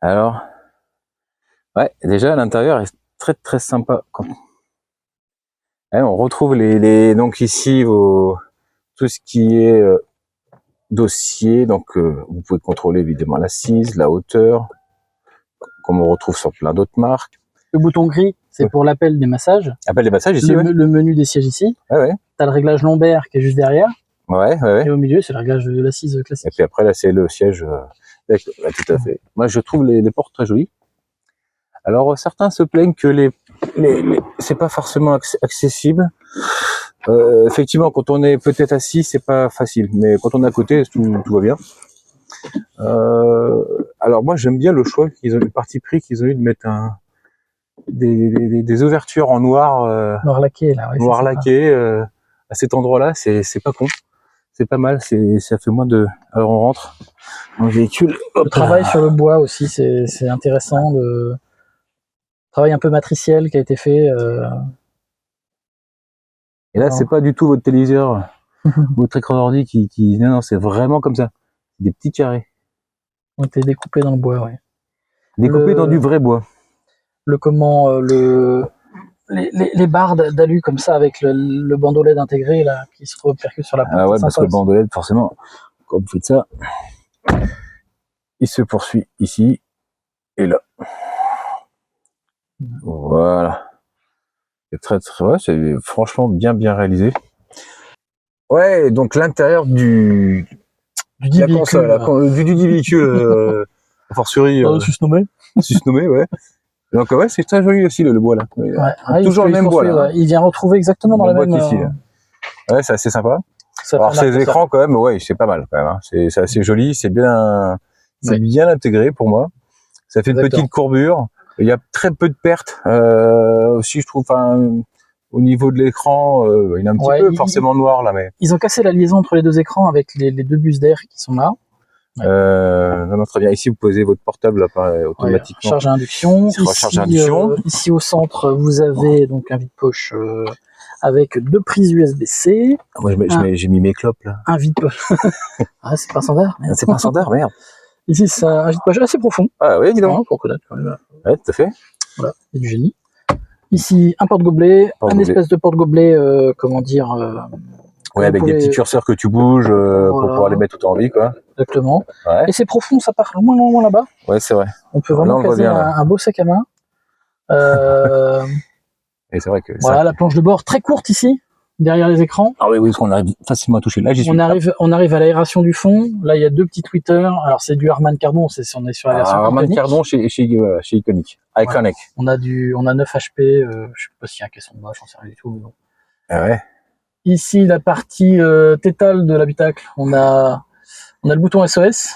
Alors, ouais, déjà l'intérieur est très très sympa. Ouais, on retrouve donc ici tout ce qui est dossier. Donc vous pouvez contrôler évidemment l'assise, la hauteur, comme on retrouve sur plein d'autres marques. Le bouton gris, c'est pour l'appel des massages. Appel des massages ici, le menu des sièges ici. Ouais. Tu as le réglage lombaire qui est juste derrière. Ouais. Et au milieu, c'est le réglage de l'assise classique. Et puis après, là, c'est le siège. Ouais, tout à fait. Moi, je trouve les portes très jolies. Alors, certains se plaignent que c'est pas forcément accessible. Effectivement, quand on est peut-être assis, c'est pas facile. Mais quand on est à côté, tout va bien. Alors, moi, j'aime bien le choix qu'ils ont, le parti pris qu'ils ont eu de mettre des ouvertures en noir. Noir laqué, là. Ouais, noir laqué. À cet endroit-là, c'est pas con. C'est pas mal, ça fait moins de... Alors on rentre dans le véhicule. Le travail sur le bois aussi, c'est intéressant. Le travail un peu matriciel qui a été fait. Et là, c'est pas du tout votre téléviseur, votre écran d'ordi qui... Non, c'est vraiment comme ça. Des petits carrés. Ont été découpés dans le bois, ouais. Découpés dans du vrai bois. Les barres d'alu comme ça avec le bandeau LED intégré là qui se repercute sur la porte. Ah ouais, parce que le bandeau LED, forcément, quand vous faites ça, il se poursuit ici et là. Voilà. C'est franchement bien réalisé. Ouais, donc l'intérieur du véhicule, a fortiori susnommé, ouais. Donc ouais, c'est très joli aussi le bois là. Ouais, toujours le même bois là. Ouais. Il vient retrouver exactement dans la même. Ici, ouais, c'est assez sympa. Alors ces écrans quand même, ouais, c'est pas mal quand même. Hein. C'est assez joli, c'est bien intégré pour moi. Ça fait une petite courbure. Il y a très peu de pertes aussi, je trouve. Au niveau de l'écran, il y a un petit peu forcément noir là, mais ils ont cassé la liaison entre les deux écrans avec les deux bus d'air qui sont là. Non, très bien. Ici, vous posez votre portable automatiquement. Charge à induction. Ici au centre, vous avez donc un vide-poche avec deux prises USB-C. Moi, j'ai mis mes clopes là. Un vide-poche. Ah, c'est pas un standard. C'est pas un standard, merde. Ici, c'est un vide-poche assez profond. Ah oui, dis donc. Pour connaître quand même. Ouais, tout à fait. Voilà, il y a du génie. Ici, un porte-gobelet, espèce de porte-gobelet, comment dire. Ouais, avec des petits curseurs que tu bouges pour pouvoir les mettre tout en vie, quoi. Exactement. Ouais. Et c'est profond, ça part loin là-bas. Ouais, c'est vrai. On peut vraiment caser un beau sac à main. Et c'est vrai que voilà, la planche de bord très courte ici, derrière les écrans. Ah oui, parce qu'on arrive facilement à toucher. Là, j'y suis. On arrive à l'aération du fond. Là, il y a deux petits tweeters. Alors, c'est du Harman Kardon, on est sur la version Harman Kardon chez Iconic. Iconic. Ouais. On a 9 HP, je sais pas s'il y a un caisson de bas, j'en sais rien du tout, mais bon. Ah ouais. Ici, la partie tétale de l'habitacle, on a le bouton SOS,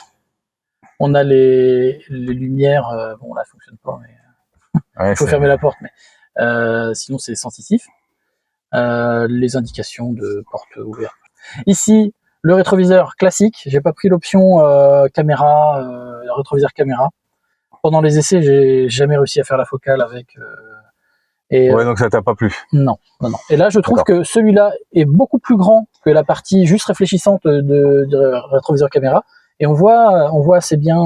on a les lumières, bon là, ça fonctionne pas, mais il faut fermer la porte, mais sinon c'est sensitif. Les indications de porte ouverte. Ici, le rétroviseur classique, j'ai pas pris l'option caméra, rétroviseur caméra. Pendant les essais, j'ai jamais réussi à faire la focale avec... ouais, donc ça t'a pas plu. Non. Et là, je trouve que celui-là est beaucoup plus grand que la partie juste réfléchissante de rétroviseur caméra. Et on voit assez bien...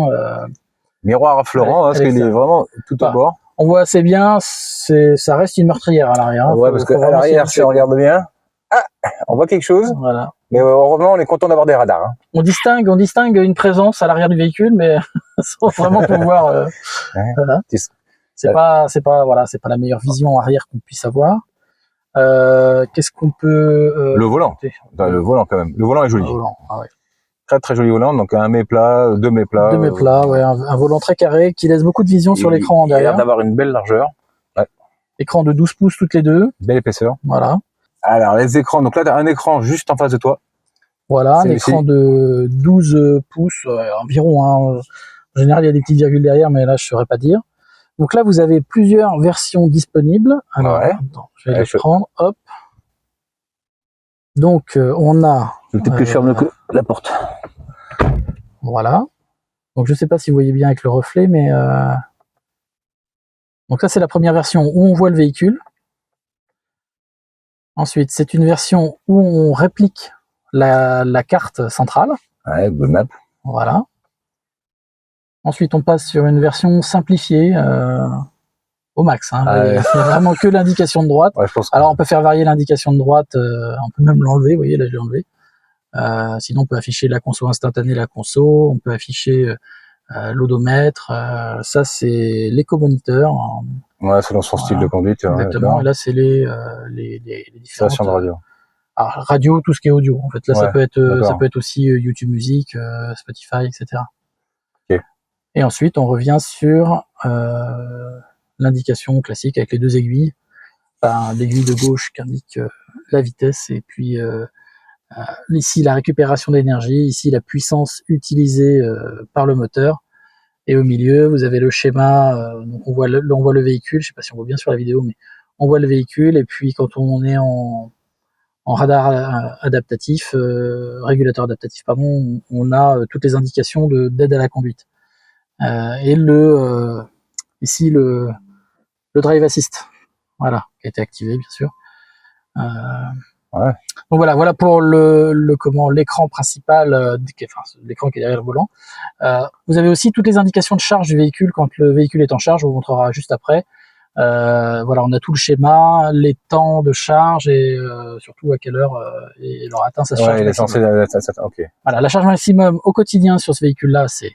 miroir affleurant, parce qu'il est vraiment tout au bord. On voit assez bien, ça reste une meurtrière à l'arrière. Hein. Ouais, parce qu'à l'arrière, si on regarde bien, on voit quelque chose. Voilà. Mais heureusement, on est content d'avoir des radars. Hein. On distingue une présence à l'arrière du véhicule, mais sans vraiment pouvoir... voilà. C'est pas la meilleure vision arrière qu'on puisse avoir. Qu'est-ce qu'on peut... le volant. Le volant quand même. Le volant est joli. Le volant, ah ouais. Très très joli volant, donc un mets plat, deux mets plats. Ouais, un volant très carré qui laisse beaucoup de vision sur l'écran derrière. Il a l'air d'avoir une belle largeur. Ouais. Écran de 12 pouces toutes les deux. Belle épaisseur. Voilà. Alors les écrans, donc là tu as un écran juste en face de toi. Voilà, un écran de 12 pouces environ. Hein. En général, il y a des petites virgules derrière, mais là je ne saurais pas dire. Donc là, vous avez plusieurs versions disponibles. Alors, attends, je vais les prendre. Hop. Donc, on a... Peut-être que je ferme la porte. Voilà. Donc, je ne sais pas si vous voyez bien avec le reflet, mais... Donc ça, c'est la première version où on voit le véhicule. Ensuite, c'est une version où on réplique la carte centrale. Ouais, Google Maps. Voilà. Ensuite, on passe sur une version simplifiée au max. Hein. Il n'y a vraiment que l'indication de droite. Ouais, je pense Alors, on peut faire varier l'indication de droite. On peut même l'enlever. Vous voyez, là, je l'ai enlevé. Sinon, on peut afficher la conso instantanée, la conso. On peut afficher l'odomètre. Ça, c'est l'éco-moniteur. Ouais, selon son style de conduite. Exactement. Ouais, et là, c'est les différentes station de radio. Alors, radio, tout ce qui est audio. En fait, là, Ouais, ça peut être aussi YouTube Music, Spotify, etc. Okay. Et ensuite, on revient sur l'indication classique avec les deux aiguilles. L'aiguille de gauche qui indique la vitesse et puis ici la récupération d'énergie, ici la puissance utilisée par le moteur. Et au milieu, vous avez le schéma. Donc on voit le véhicule. Je ne sais pas si on voit bien sur la vidéo, mais on voit le véhicule. Et puis quand on est en radar adaptatif, régulateur adaptatif, pardon, on a toutes les indications d'aide à la conduite. Et ici le drive assist, voilà, qui a été activé bien sûr. Ouais. Donc voilà pour l'écran principal, l'écran qui est derrière le volant. Vous avez aussi toutes les indications de charge du véhicule quand le véhicule est en charge, on vous montrera juste après. Voilà, on a tout le schéma, les temps de charge et surtout à quelle heure et leur atteint sa charge maximum. Okay. Voilà, la charge maximum au quotidien sur ce véhicule-là, c'est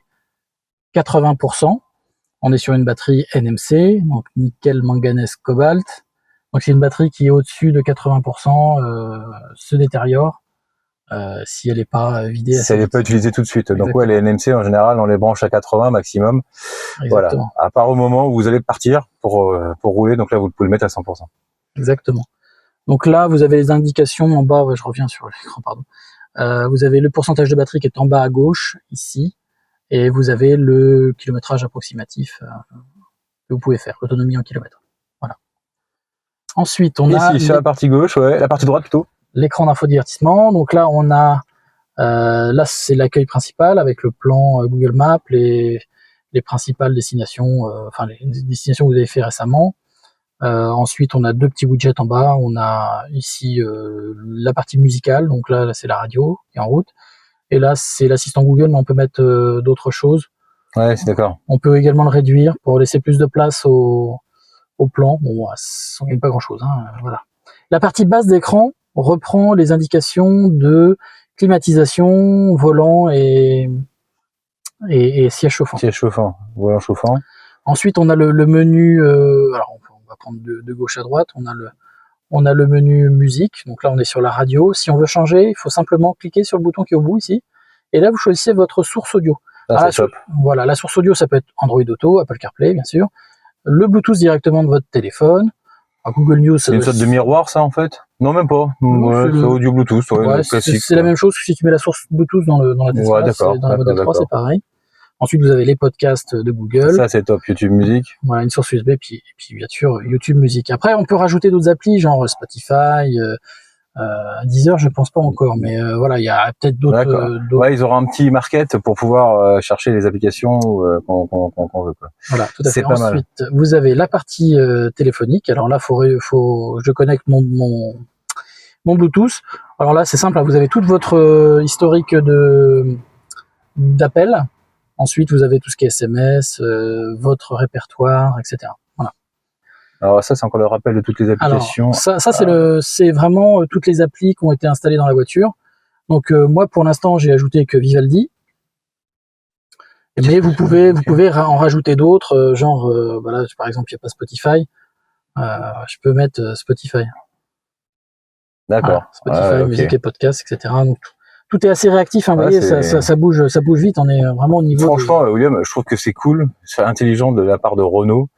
80%. On est sur une batterie NMC, donc nickel, manganèse, cobalt. Donc c'est une batterie qui est au-dessus de 80%, se détériore si elle n'est pas vidée. Si elle n'est pas utilisée tout de suite. Exactement. Donc ouais, les NMC en général, on les branche à 80 maximum. Exactement. Voilà. À part au moment où vous allez partir pour rouler, donc là vous pouvez le mettre à 100%. Exactement. Donc là, vous avez les indications en bas. Je reviens sur l'écran, pardon. Vous avez le pourcentage de batterie qui est en bas à gauche ici, et vous avez le kilométrage approximatif que vous pouvez faire, l'autonomie en kilomètres. Voilà. Ensuite, on a sur la partie gauche, ouais, la partie droite plutôt. L'écran d'infodivertissement. Donc là, on a là, c'est l'accueil principal avec le plan Google Maps, les principales destinations, enfin les destinations que vous avez fait récemment. Ensuite, on a deux petits widgets en bas. On a ici la partie musicale, donc là c'est la radio qui est en route. Et là, c'est l'assistant Google, mais on peut mettre d'autres choses. Ouais, c'est d'accord. On peut également le réduire pour laisser plus de place au plan. Bon, ça ne gagne pas grand-chose. Hein, voilà. La partie basse d'écran reprend les indications de climatisation, volant et siège chauffant. Siège chauffant, volant chauffant. Ensuite, on a le menu. Alors, on va prendre de gauche à droite. On a le menu musique. Donc là, on est sur la radio. Si on veut changer, il faut simplement cliquer sur le bouton qui est au bout ici. Et là, vous choisissez votre source audio. Ah, c'est top. Voilà, la source audio, ça peut être Android Auto, Apple CarPlay, bien sûr. Le Bluetooth directement de votre téléphone. Google News. C'est une sorte de miroir, ça, en fait? Non, même pas. Ouais, c'est audio Bluetooth. Ouais, classique. C'est la même chose que si tu mets la source Bluetooth dans la Tesla. Ouais, d'accord. Dans la Model 3, c'est pareil. Ensuite, vous avez les podcasts de Google. Ça, c'est top. YouTube Music. Voilà, une source USB, puis bien sûr, YouTube Music. Après, on peut rajouter d'autres applis, genre Spotify, Deezer, je pense pas encore, mais voilà, il y a peut-être d'autres. Ouais, ils auront un petit market pour pouvoir chercher les applications qu'on veut, quoi. Voilà, tout à fait. Pas Ensuite, mal. vous avez la partie téléphonique. Alors là, je connecte mon Bluetooth. Alors là, c'est simple, vous avez toute votre historique d'appels. Ensuite, vous avez tout ce qui est SMS, votre répertoire, etc. Voilà. Alors ça, c'est encore le rappel de toutes les applications. Alors, ça c'est vraiment toutes les applis qui ont été installées dans la voiture. Donc moi, pour l'instant, j'ai ajouté que Vivaldi. Mais vous pouvez en rajouter d'autres, genre, voilà, par exemple, il n'y a pas Spotify. Je peux mettre Spotify. D'accord. Voilà, Spotify, musique et podcast, etc. Donc, tout est assez réactif, hein, vous voyez, ça bouge vite, on est vraiment au niveau. Franchement, William, je trouve que c'est cool, c'est intelligent de la part de Renault,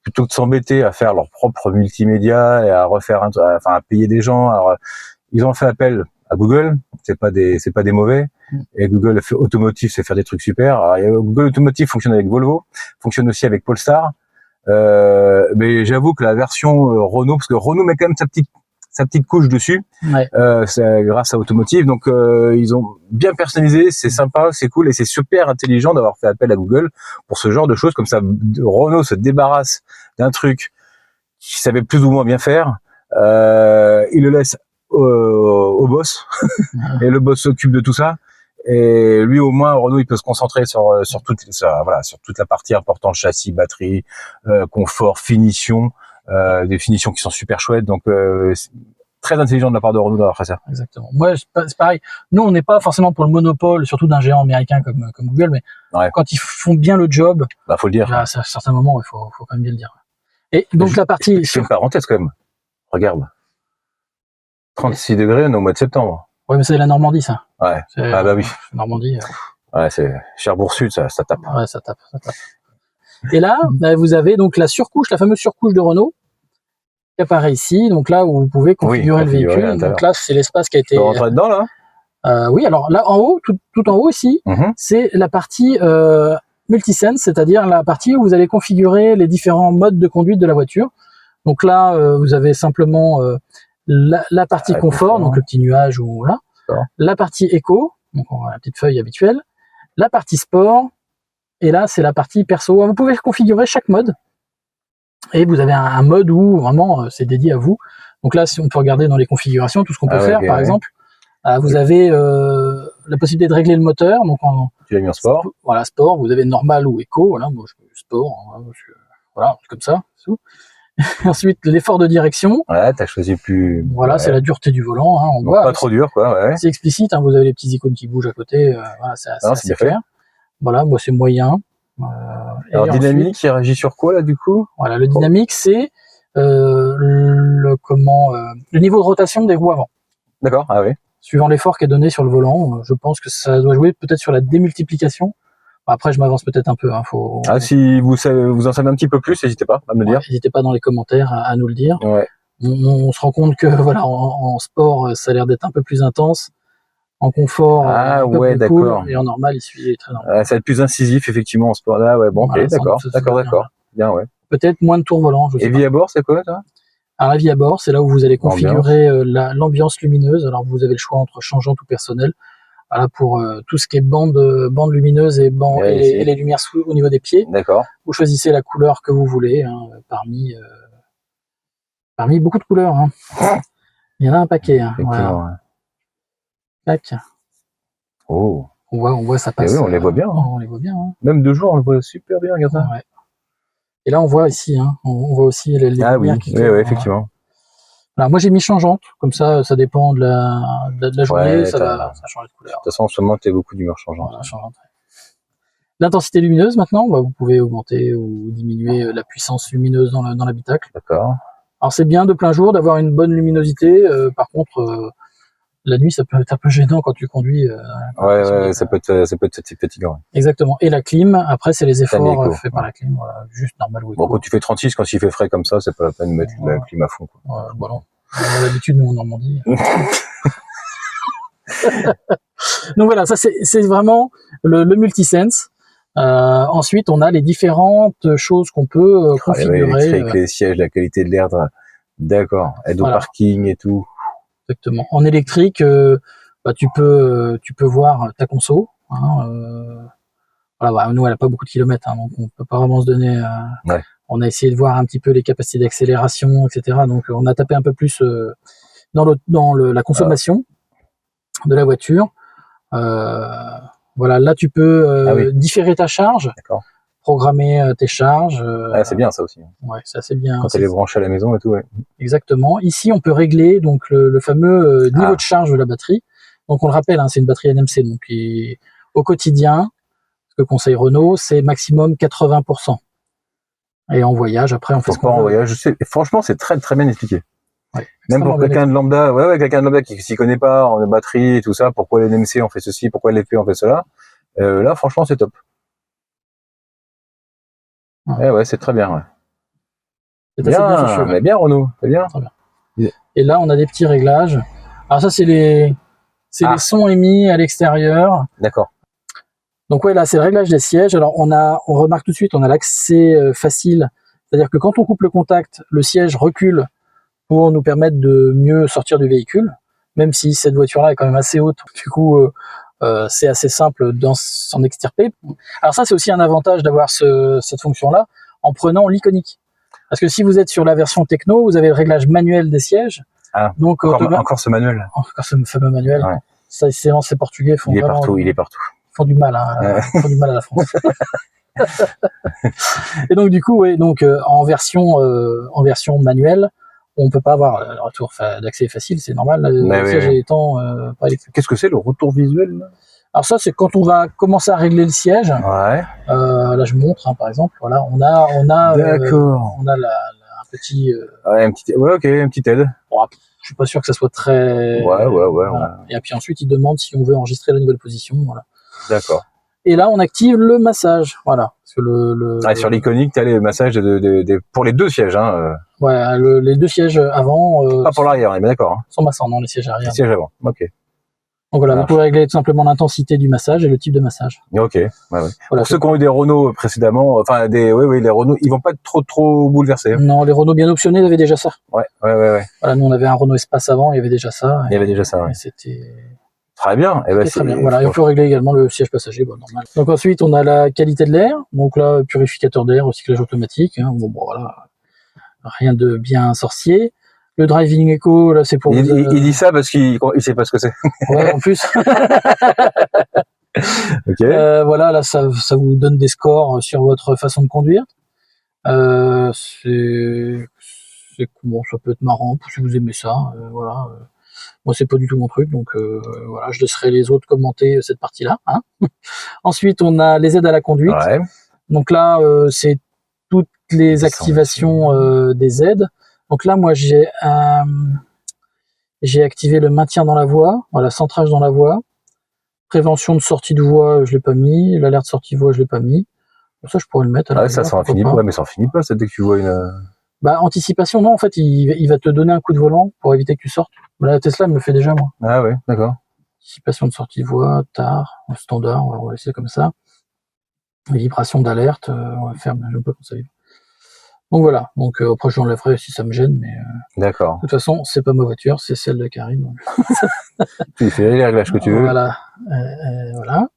plutôt que de s'embêter à faire leur propre multimédia et à refaire, à payer des gens. Alors, ils ont fait appel à Google, c'est pas des mauvais. Et Google Automotive, c'est faire des trucs super. Alors, Google Automotive fonctionne avec Volvo, fonctionne aussi avec Polestar. Mais j'avoue que la version Renault, parce que Renault met quand même sa petite couche dessus, ouais. C'est grâce à Automotive. Donc ils ont bien personnalisé, c'est sympa, c'est cool et c'est super intelligent d'avoir fait appel à Google pour ce genre de choses. Comme ça, Renault se débarrasse d'un truc qu'il savait plus ou moins bien faire, il le laisse au boss et le boss s'occupe de tout ça. Et lui, au moins, Renault, il peut se concentrer sur toute la partie importante, châssis, batterie, confort, finition, des finitions qui sont super chouettes. Donc, très intelligent de la part de Renault d'avoir fait ça. Exactement. Moi, c'est pareil. Nous, on n'est pas forcément pour le monopole, surtout d'un géant américain comme Google, mais quand ils font bien le job, faut le dire. À certains moments, il faut quand même bien le dire. Et donc, la partie... Je fais une parenthèse quand même. Regarde. 36 degrés, on est au mois de septembre. Ouais, mais c'est la Normandie, ça. Ouais. Ah bah oui. Normandie. Ouais, c'est Cherbourg-Sud, ça tape. Ouais, ça tape. Et là, vous avez donc la fameuse surcouche de Renault, qui apparaît ici. Donc là, où vous pouvez configurer le véhicule. Donc là, c'est l'espace qui a été... Tu peux rentrer dedans, là? Oui, alors là, en haut, tout en haut ici, c'est la partie multisense, c'est-à-dire la partie où vous allez configurer les différents modes de conduite de la voiture. Donc là, vous avez simplement la partie confort, donc le petit nuage ou là, la partie éco, donc on a la petite feuille habituelle, la partie sport, et là c'est la partie perso. Vous pouvez configurer chaque mode, et vous avez un mode où vraiment c'est dédié à vous. Donc là, si on peut regarder dans les configurations tout ce qu'on peut faire, par exemple, vous avez la possibilité de régler le moteur. Donc tu l'as mis en sport. Voilà, sport. Vous avez normal ou éco. Voilà, moi je fais sport. Voilà, comme ça. C'est tout. Ensuite, l'effort de direction. Ouais, t'as choisi plus. Voilà, c'est la dureté du volant. On voit, pas trop dur, quoi. Ouais. C'est explicite. Vous avez les petits icônes qui bougent à côté. Voilà, c'est assez clair. Voilà, moi c'est moyen. Alors dynamique, il réagit sur quoi là du coup? Voilà, le dynamique, c'est le niveau de rotation des roues avant. D'accord. Ah oui. Suivant l'effort qui est donné sur le volant, je pense que ça doit jouer peut-être sur la démultiplication. Après, je m'avance peut-être un peu. Si vous en savez un petit peu plus, n'hésitez pas à me le dire. N'hésitez pas dans les commentaires à nous le dire. Ouais. On se rend compte que voilà, en sport, ça a l'air d'être un peu plus intense. En confort, un peu plus cool. Et en normal, il suit très normal. Ça va être plus incisif, effectivement, en sport. Là, ouais, bon, voilà, ok, d'accord. Bien, ouais. Peut-être moins de tours volants. Et vie à bord, c'est quoi, ça? Alors, la vie à bord, c'est là où vous allez configurer l'ambiance lumineuse. Alors, vous avez le choix entre changeante ou personnelle. Voilà, pour tout ce qui est bande lumineuse et les lumières au niveau des pieds. D'accord. Vous choisissez la couleur que vous voulez, parmi beaucoup de couleurs. Il y en a un paquet. Voilà. Tac. Oh. On voit ça passe. Et oui, on les voit bien. On les voit bien. Même de jour, on le voit super bien, regarde ça. Ouais. Et là, on voit ici, on voit aussi les lumières qui oui, effectivement. Alors, moi, j'ai mis changeante, comme ça dépend de la journée, ça change de couleur. De toute façon, en ce moment, tu as beaucoup d'humeur changeante. Voilà, changeante. L'intensité lumineuse, maintenant, vous pouvez augmenter ou diminuer la puissance lumineuse dans l'habitacle. D'accord. Alors, c'est bien de plein jour d'avoir une bonne luminosité. Par contre, la nuit, ça peut être un peu gênant quand tu conduis. Ça peut être fatigant. Exactement. Et la clim, après, c'est les efforts faits par la clim. Voilà, juste normal ou éco. Bon, quand tu fais 36, quand il fait frais comme ça, c'est pas la peine de mettre la clim à fond. Quoi. Bon, on a l'habitude, nous, en Normandie. Donc voilà, ça c'est vraiment le multisense. Ensuite, on a les différentes choses qu'on peut configurer. Avec les sièges, la qualité de l'air, d'accord, aide au parking et tout. Exactement. En électrique, tu peux voir ta conso. Voilà, nous, elle n'a pas beaucoup de kilomètres, donc on peut pas vraiment se donner. On a essayé de voir un petit peu les capacités d'accélération, etc. Donc, on a tapé un peu plus dans la consommation de la voiture. Voilà, là, tu peux différer ta charge, programmer tes charges. C'est bien ça aussi. Ouais, c'est assez bien. Quand elle est branchée à la maison et tout, ouais. Exactement. Ici, on peut régler donc le fameux niveau de charge de la batterie. Donc, on le rappelle, c'est une batterie NMC. Donc, au quotidien, ce que conseille Renault, c'est maximum 80%. Et en voyage, après, on fait ce qu'on veut. En voyage, franchement, c'est très très bien expliqué. Ouais, même pour quelqu'un de lambda, quelqu'un de lambda qui s'y connaît pas en batterie et tout ça, pourquoi les NMC on fait ceci, pourquoi les LFP on fait cela. Là, franchement, c'est top. Ouais, c'est très bien. Ouais. C'est bien Renault, c'est bien. Très bien. Et là, on a des petits réglages. Alors ça, c'est les sons émis à l'extérieur. D'accord. Donc là, c'est le réglage des sièges. Alors on remarque tout de suite, on a l'accès facile. C'est-à-dire que quand on coupe le contact, le siège recule pour nous permettre de mieux sortir du véhicule, même si cette voiture-là est quand même assez haute. Du coup, c'est assez simple d'en s'en extirper. Alors ça, c'est aussi un avantage d'avoir cette fonction-là en prenant l'iconique. Parce que si vous êtes sur la version techno, vous avez le réglage manuel des sièges. Donc encore ce manuel. Encore ce fameux manuel. Ouais. Ça, ces Portugais font il est partout. Font du mal, hein, font du mal à la France. Et donc du coup, donc en version manuelle, on peut pas avoir le retour d'accès facile, c'est normal. Le siège étant pas électrique. Qu'est-ce que c'est le retour visuel là? Alors ça, c'est quand on va commencer à régler le siège. Ouais. Là, je montre, hein, par exemple. Voilà, on a. D'accord. On a un petit. Un petit aide. Bon, je suis pas sûr que ça soit très. Ouais. Voilà. Et puis ensuite, il demande si on veut enregistrer la nouvelle position. Voilà. D'accord. Et là, on active le massage. Voilà. Parce que sur l'iconique, tu as les massages pour les 2 sièges. Hein. Ouais, les 2 sièges avant. Pas pour l'arrière, on est bien d'accord. Hein. Sans massant, non, les sièges arrière. Les sièges avant, ok. Donc voilà, vous pouvez régler tout simplement l'intensité du massage et le type de massage. Ok, ouais. Voilà, pour ceux qui ont eu des Renault précédemment, enfin les Renault, ils vont pas être trop bouleversés. Non, les Renault bien optionnés, ils avaient déjà ça. Ouais. Voilà, nous on avait un Renault Espace avant, il y avait déjà ça. Ouais. C'était très bien. Très bien. Voilà, et on peut régler également le siège passager, normal. Donc ensuite, on a la qualité de l'air. Donc là, purificateur d'air, recyclage automatique. Hein. Bon, voilà, rien de bien sorcier. Le driving eco, là, c'est pour. Il dit ça parce qu'il sait pas ce que c'est. Ouais, en plus. Ok. Voilà, là, ça vous donne des scores sur votre façon de conduire. Bon, ça peut être marrant si vous aimez ça. Voilà. Moi, c'est pas du tout mon truc, donc voilà, je laisserai les autres commenter cette partie-là. Hein. Ensuite, on a les aides à la conduite. Ouais. Donc là, c'est toutes les activations des aides. Donc là, moi, j'ai activé le maintien dans la voie, voilà, centrage dans la voie. Prévention de sortie de voie, je l'ai pas mis. L'alerte sortie de voie, je l'ai pas mis. Ça, je pourrais le mettre. Ça en finit pas. Ouais, mais ça en finit pas, dès que tu vois une. Anticipation, non, en fait, il va te donner un coup de volant pour éviter que tu sortes. La Tesla me le fait déjà, moi. Ah ouais, d'accord. Anticipation de sortie de voie, tard, standard, on va laisser comme ça. Vibration d'alerte, on va faire, je sais pas comment ça vibre. Donc voilà, donc après je l'enlèverai si ça me gêne, mais d'accord. De toute façon, c'est pas ma voiture, c'est celle de Karine. Donc... tu fais les réglages que tu veux. Voilà, voilà.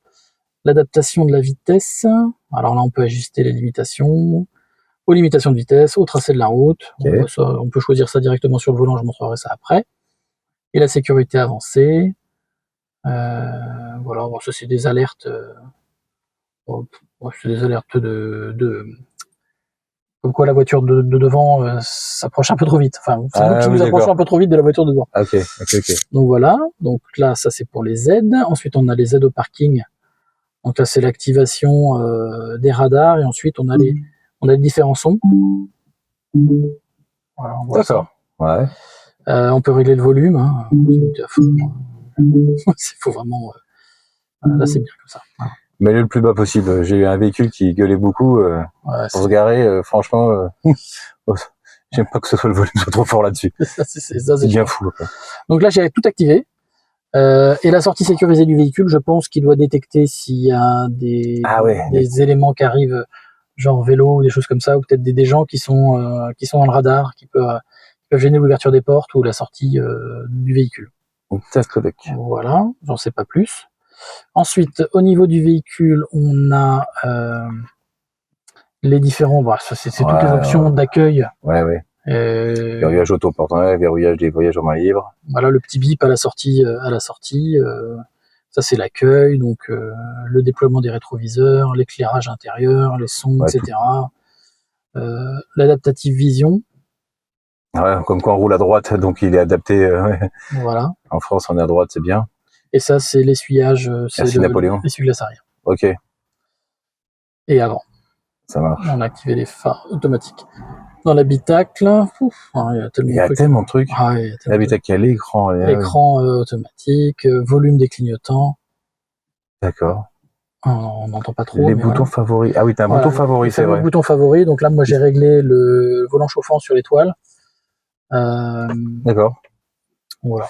L'adaptation de la vitesse. Alors là, on peut ajuster les limitations, aux limitations de vitesse, au tracé de la route. Okay. On peut choisir ça directement sur le volant, je montrerai ça après. Et la sécurité avancée. Voilà, bon, ça c'est des alertes. C'est des alertes de comme quoi la voiture de devant s'approche un peu trop vite. Enfin, c'est nous qui nous approchons un peu trop vite de la voiture de devant. Ok. Donc voilà. Donc là, ça c'est pour les aides. Ensuite, on a les aides au parking. Donc là, c'est l'activation des radars. Et ensuite, on a les différents sons. Voilà, d'accord. Ouais. On peut régler le volume. Hein. Il faut vraiment. Là, c'est bien comme ça. Voilà. Mais le plus bas possible. J'ai eu un véhicule qui gueulait beaucoup pour se garer. Franchement, j'aime pas que ce soit le volume soit trop fort là-dessus. c'est bien fou. Quoi. Donc là, j'ai tout activé. Et la sortie sécurisée du véhicule, je pense qu'il doit détecter s'il y a des éléments qui arrivent, genre vélo ou des choses comme ça, ou peut-être des gens qui sont dans le radar, qui peuvent gêner l'ouverture des portes ou la sortie du véhicule. Voilà, j'en sais pas plus. Ensuite, au niveau du véhicule, on a les différents. C'est toutes les options d'accueil. Ouais. Verrouillage auto-portant, verrouillage des voyages en main libre. Voilà, le petit bip à la sortie. Ça, c'est l'accueil, donc le déploiement des rétroviseurs, l'éclairage intérieur, les sons, etc. L'adaptative vision. Ouais, comme quand on roule à droite, donc il est adapté. Voilà. En France, on est à droite, c'est bien. Et ça, c'est l'essuyage, c'est Napoléon. L'essuie-glace arrière. Ok. Et avant. Ça marche. On a activé les phares automatiques. Dans l'habitacle, il y a tellement de trucs. L'habitacle, il y a l'écran. L'écran automatique, volume des clignotants. D'accord. On n'entend pas trop. Les boutons favoris. Ah oui, t'as un bouton favori, c'est vrai. Le bouton favori. Donc là, moi, j'ai réglé le volant chauffant sur l'étoile. D'accord. Voilà.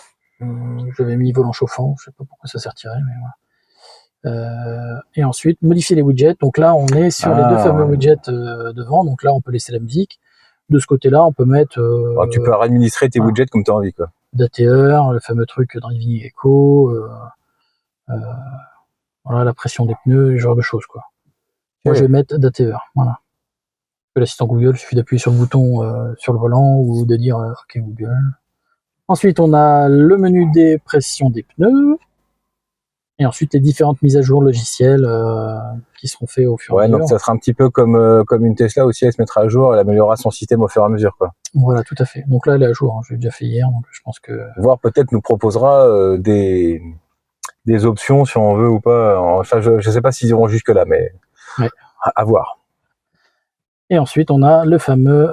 J'avais mis volant chauffant. Je sais pas pourquoi ça s'est retiré, mais voilà. Et ensuite, modifier les widgets. Donc là, on est sur les deux fameux widgets devant. Donc là, on peut laisser la musique. De ce côté-là, on peut mettre... tu peux administrer tes widgets comme tu as envie, quoi. d'ATR, le fameux truc Driving Echo, voilà, la pression des pneus, ce genre de choses, quoi. Moi, je vais mettre d'ATR, voilà. L'assistant Google, il suffit d'appuyer sur le bouton sur le volant ou de dire OK Google. Ensuite, on a le menu des pressions des pneus. Et ensuite, les différentes mises à jour logicielles qui seront faites au fur et à mesure. Donc ça sera un petit peu comme une Tesla aussi, elle se mettra à jour, elle améliorera son système au fur et à mesure, quoi. Voilà, tout à fait. Donc là, elle est à jour, hein. Je l'ai déjà fait hier, donc je pense que... Voire peut-être nous proposera des options si on veut ou pas. Enfin, je ne sais pas s'ils iront jusque-là, mais ouais. À voir. Et ensuite, on a le fameux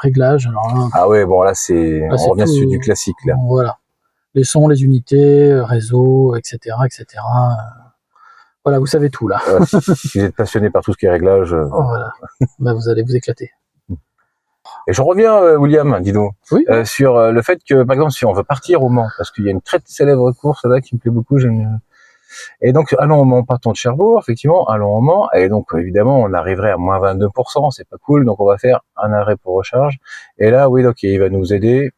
réglage. Alors là, ah ouais, bon là, on revient sur du classique, là. Voilà. Les sons, les unités, réseau, etc. etc. Voilà, vous savez tout, là. Si vous êtes passionné par tout ce qui est réglage... Voilà. Bah, vous allez vous éclater. Et je reviens, William, dis-donc, oui, sur le fait que, par exemple, si on veut partir au Mans, parce qu'il y a une très célèbre course là qui me plaît beaucoup, et donc allons au Mans, partons de Cherbourg, effectivement, allons au Mans, et donc évidemment on arriverait à moins 22%, c'est pas cool, donc on va faire un arrêt pour recharge, et là, oui, donc il va nous aider.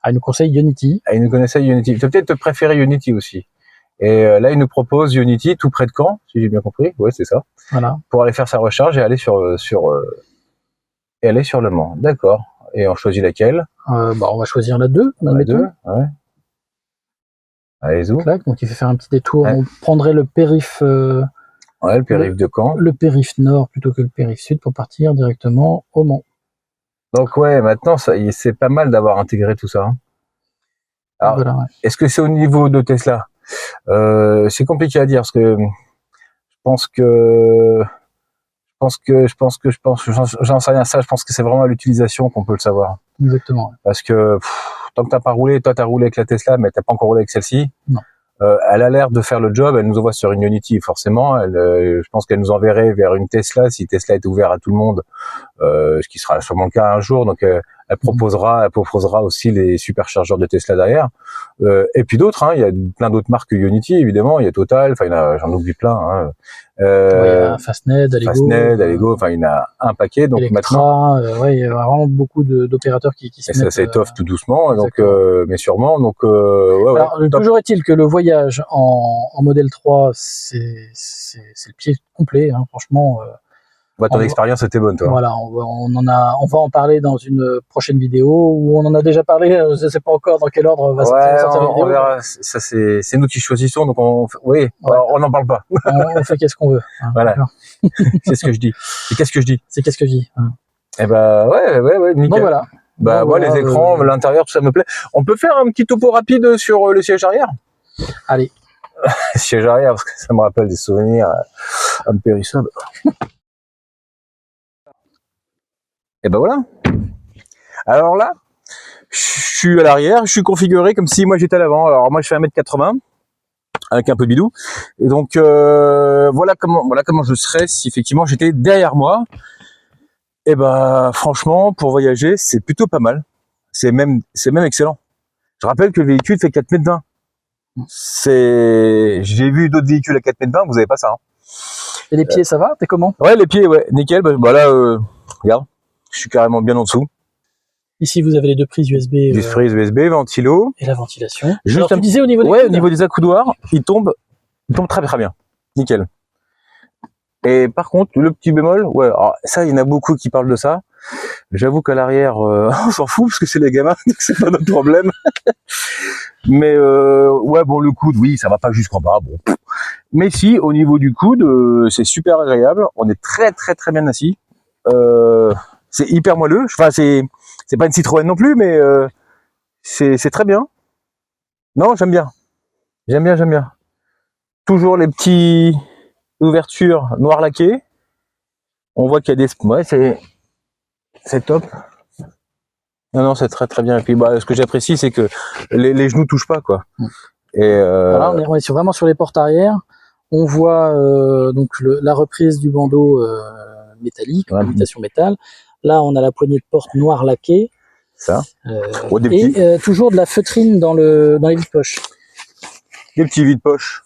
Ah, il nous conseille Ionity. Ah, il nous connaissait Ionity. Tu vas peut-être préférer Ionity aussi. Et là, il nous propose Ionity tout près de Caen, si j'ai bien compris. Ouais, c'est ça. Voilà. Pour aller faire sa recharge et aller sur le Mans. D'accord. Et on choisit laquelle? On va choisir la 2. La 2, ouais. Allez, zou. Donc il fait faire un petit détour. Ouais. On prendrait le périph'. Ouais, le périph' de Caen. Le périph' nord plutôt que le périph' sud pour partir directement au Mans. Donc ouais, maintenant, c'est pas mal d'avoir intégré tout ça. Hein. Alors, voilà, ouais. Est-ce que c'est au niveau de Tesla? C'est compliqué à dire parce que j'en sais rien. Ça, je pense que c'est vraiment à l'utilisation qu'on peut le savoir. Exactement. Parce que tant que t'as pas roulé, toi t'as roulé avec la Tesla, mais t'as pas encore roulé avec celle-ci. Non. Elle a l'air de faire le job. Elle nous envoie sur une Ionity, forcément. Je pense qu'elle nous enverrait vers une Tesla si Tesla est ouvert à tout le monde, ce qui sera sûrement le cas un jour. Donc elle proposera aussi les superchargeurs de Tesla derrière. Et puis d'autres, hein, il y a plein d'autres marques que Ionity, évidemment. Il y a Total, enfin j'en oublie plein. Hein. Il y a Fastned, Allego, enfin il y en a un paquet. Donc Electra, il y a vraiment beaucoup d'opérateurs qui se mettent. Ça s'étoffe tout doucement, donc mais sûrement. Donc alors, toujours est-il que le voyage en modèle 3, c'est le pied complet, hein, franchement. Ton expérience était bonne, toi. Voilà, on va en parler dans une prochaine vidéo où on en a déjà parlé. Je ne sais pas encore dans quel ordre va sortir la vidéo. On verra. Ça, c'est nous qui choisissons, donc on n'en parle pas. On fait qu'est-ce qu'on veut. Hein, voilà. C'est ce que je dis. C'est qu'est-ce que je dis. C'est qu'est-ce que je dis. Hein. Eh ben ouais, nickel. Donc voilà. Les écrans, l'intérieur, tout ça me plaît. On peut faire un petit topo rapide sur le siège arrière. Allez. Siège arrière, parce que ça me rappelle des souvenirs impérissables. Et ben voilà. Alors là, je suis à l'arrière, je suis configuré comme si moi j'étais à l'avant. Alors moi je fais 1m80 avec un peu de bidou. Et donc voilà comment je serais si effectivement j'étais derrière moi. Et ben franchement, pour voyager, c'est plutôt pas mal. C'est même excellent. Je rappelle que le véhicule fait 4,20 m. J'ai vu d'autres véhicules à 4,20 m, vous avez pas ça. Hein. Et les pieds, ça va? T'es comment? Ouais, les pieds, ouais, nickel. Bah là, regarde. Je suis carrément bien en dessous. Ici, vous avez les deux prises USB. Les prises USB, ventilo. Et la ventilation. Juste alors, tu me disais au niveau des coudes. Au niveau des accoudoirs, il tombe très très bien. Nickel. Et par contre, le petit bémol, ouais, alors ça, il y en a beaucoup qui parlent de ça. J'avoue qu'à l'arrière, on s'en fout parce que c'est les gamins, donc c'est pas notre problème. Mais ouais, bon, le coude, oui, ça va pas jusqu'en bas, bon. Mais si, au niveau du coude, c'est super agréable. On est très très très bien assis. C'est hyper moelleux. Enfin, c'est pas une Citroën non plus, mais c'est très bien. Non, j'aime bien. J'aime bien. Toujours les petits ouvertures noir laquées. On voit qu'il y a des... Ouais, c'est top. Non, c'est très très bien. Et puis, ce que j'apprécie, c'est que les genoux touchent pas, quoi. Et voilà, on est vraiment sur les portes arrière. On voit donc la reprise du bandeau métallique, imitation métal. Là, on a la poignée de porte noire laquée. Ça. Et toujours de la feutrine dans les vides-poches. Des petits vides-poches.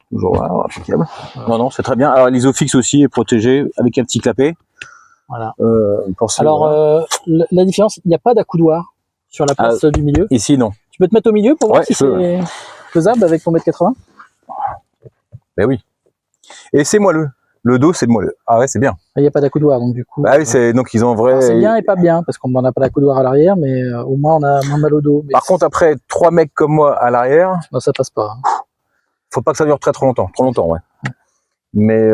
Toujours là, impeccable. Non, c'est très bien. Alors, l'isofix aussi est protégé avec un petit clapet. Voilà. Alors, la différence, il n'y a pas d'accoudoir sur la place du milieu. Ici, non. Tu peux te mettre au milieu pour voir si c'est faisable avec ton 1m80 ? Ben oui. Et c'est moelleux. Le dos, c'est moelleux. Ah ouais, c'est bien. Il n'y a pas d'accoudoir, donc du coup... Bah oui, donc ils ont vrai... C'est bien et pas bien, parce qu'on n'en a pas d'accoudoir à l'arrière, mais au moins on a moins mal au dos. Mais par contre, après, 3 mecs comme moi à l'arrière... ça passe pas. Hein. faut pas que ça dure trop longtemps, ouais. Mais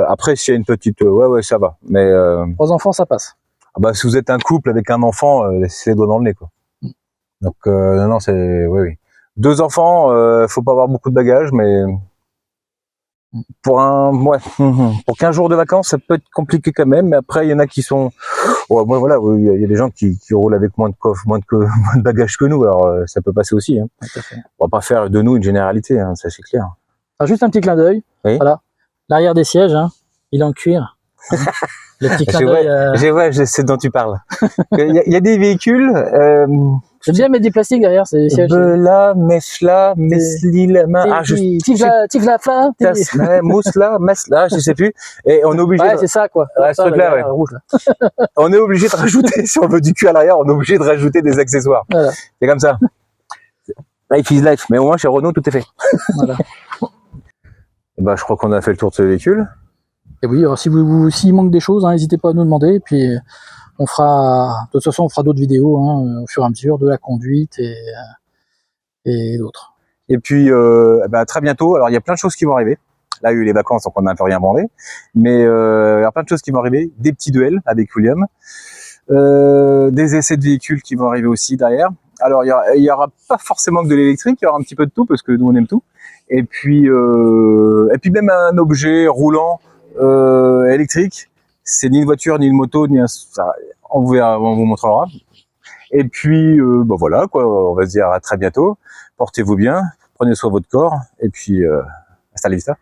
après, s'il y a une petite, ouais, ça va. Mais 3 enfants, ça passe. bah, si vous êtes un couple avec un enfant, laissez les doigts dans le nez, quoi. Donc non, c'est, oui. 2 enfants, faut pas avoir beaucoup de bagages, mais pour pour 15 jours de vacances, ça peut être compliqué quand même. Mais après, il y en a qui sont, voilà, il y a des gens qui roulent avec moins de coffres, moins de bagages que nous. Alors ça peut passer aussi. Hein. On va pas faire de nous une généralité, hein, ça c'est clair. Alors, juste un petit clin d'œil. Oui. Voilà, l'arrière des sièges, hein, il est en cuir. Le petit clin d'œil. Je sais dont tu parles. Il y a des véhicules. J'aime bien mettre du plastique derrière, c'est des sièges. Bela, Mesla, Meslil, Tiflafla, Mousla, Mesla, je sais plus. Et on est obligé. Ouais, c'est ça, quoi. Ouais, ce truc-là, ouais. Rouge, là. On est obligé de rajouter, si on veut du cul à l'arrière, on est obligé de rajouter des accessoires. Voilà. C'est comme ça. Life is life. Mais au moins, chez Renault, tout est fait. Voilà. Bah, je crois qu'on a fait le tour de ce véhicule. Et oui, alors s'il manque des choses, hein, n'hésitez pas à nous demander. Et puis, de toute façon, on fera d'autres vidéos hein, au fur et à mesure de la conduite et d'autres. Et puis, très bientôt. Alors, il y a plein de choses qui vont arriver. Là, il y a eu les vacances, donc on n'a un peu rien bandé. Mais il y a plein de choses qui vont arriver. Des petits duels avec William. Des essais de véhicules qui vont arriver aussi derrière. Alors, il y aura pas forcément que de l'électrique, il y aura un petit peu de tout, parce que nous, on aime tout. Et puis même un objet roulant électrique. C'est ni une voiture, ni une moto, ni on vous montrera. Et puis, voilà, quoi. On va se dire à très bientôt. Portez-vous bien, prenez soin de votre corps, et puis, hasta la vista.